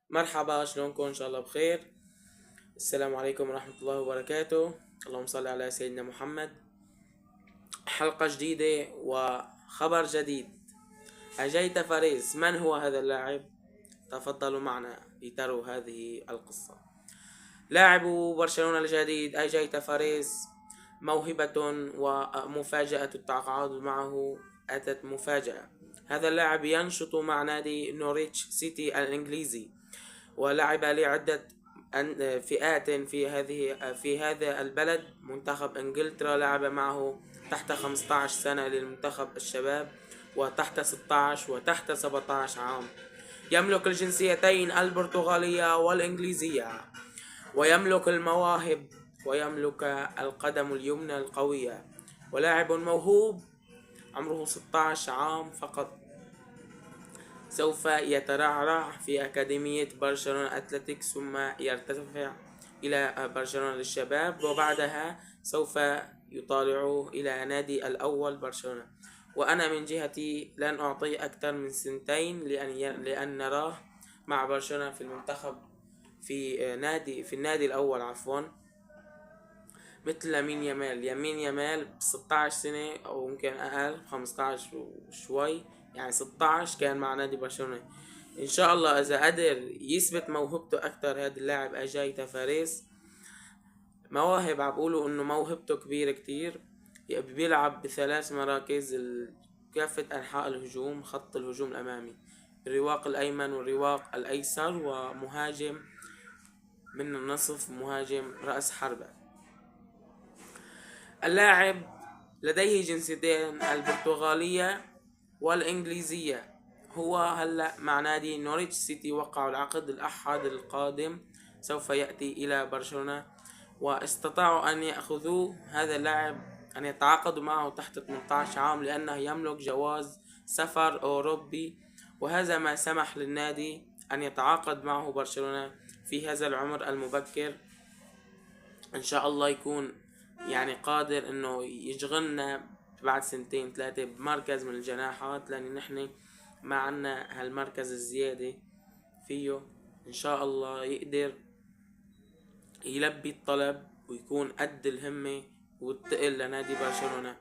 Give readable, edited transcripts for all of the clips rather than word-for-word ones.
مرحبا، شلونكم؟ ان شاء الله بخير. السلام عليكم ورحمة الله وبركاته. اللهم صل على سيدنا محمد. حلقة جديدة وخبر جديد. أجيت فاريز، من هو هذا اللاعب؟ تفضلوا معنا لتروا هذه القصة. لاعب برشلونة الجديد أجيت فاريز موهبة ومفاجأة التعاقد معه أتت مفاجأة. هذا اللاعب ينشط مع نادي نوريتش سيتي الإنجليزي، ولعب لعدة فئات في هذا البلد. منتخب انجلترا لعب معه تحت 15 سنة للمنتخب الشباب، وتحت 16 وتحت 17 عام. يملك الجنسيتين البرتغالية والإنجليزية، ويملك المواهب، ويملك القدم اليمنى القوية، ولاعب موهوب عمره 16 عام فقط. سوف يترعرع في أكاديمية برشلونة أتلتيكس، ثم يرتفع إلى برشلونة للشباب، وبعدها سوف يطالع إلى نادي الأول برشلونة. وأنا من جهتي لن أعطي أكثر من سنتين لأن نراه مع برشلونة في المنتخب، في النادي الأول عفوا، مثل يمين يامال 16 سنة أو يمكن أقل، 15 وشوي، يعني 16 كان مع نادي برشلونة. إن شاء الله إذا قدر يثبت موهبته أكتر هذا اللاعب أجاي تفاريس. مواهب عم بقولوا إنه موهبته كبيرة كتير، بيلعب بثلاث مراكز، كافة أنحاء الهجوم، خط الهجوم الأمامي، الرواق الأيمن والرواق الأيسر، ومهاجم من النصف، مهاجم رأس حربة. اللاعب لديه جنسيتين، البرتغالية والإنجليزية. هو هلأ مع نادي نوريتش سيتي، وقعوا العقد الأحد القادم سوف يأتي إلى برشلونة، واستطاعوا أن يأخذوا هذا اللاعب، أن يتعاقدوا معه تحت 18 عام، لأنه يملك جواز سفر أوروبي، وهذا ما سمح للنادي أن يتعاقد معه برشلونة في هذا العمر المبكر. إن شاء الله يكون يعني قادر انه يشغلنا بعد سنتين ثلاثة بمركز من الجناحات، لان نحن ما عنا هالمركز الزيادة فيه. ان شاء الله يقدر يلبي الطلب ويكون قد الهمة والتقل لنادي برشلونة.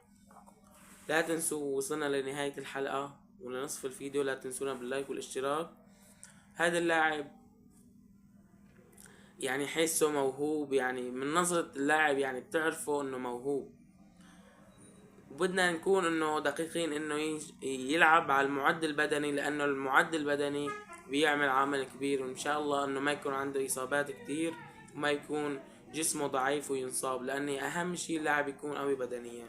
لا تنسوا، وصلنا لنهاية الحلقة ولنصف الفيديو، لا تنسونا باللايك والاشتراك. هذا اللاعب يعني حسه موهوب، يعني من نظرة اللاعب يعني بتعرفوا انه موهوب، وبدنا نكون انه دقيقين انه يلعب على المعد البدني، لانه المعد البدني بيعمل عامل كبير. وان شاء الله انه ما يكون عنده اصابات كتير، وما يكون جسمه ضعيف وينصاب، لان اهم شيء اللاعب يكون قوي بدنيا.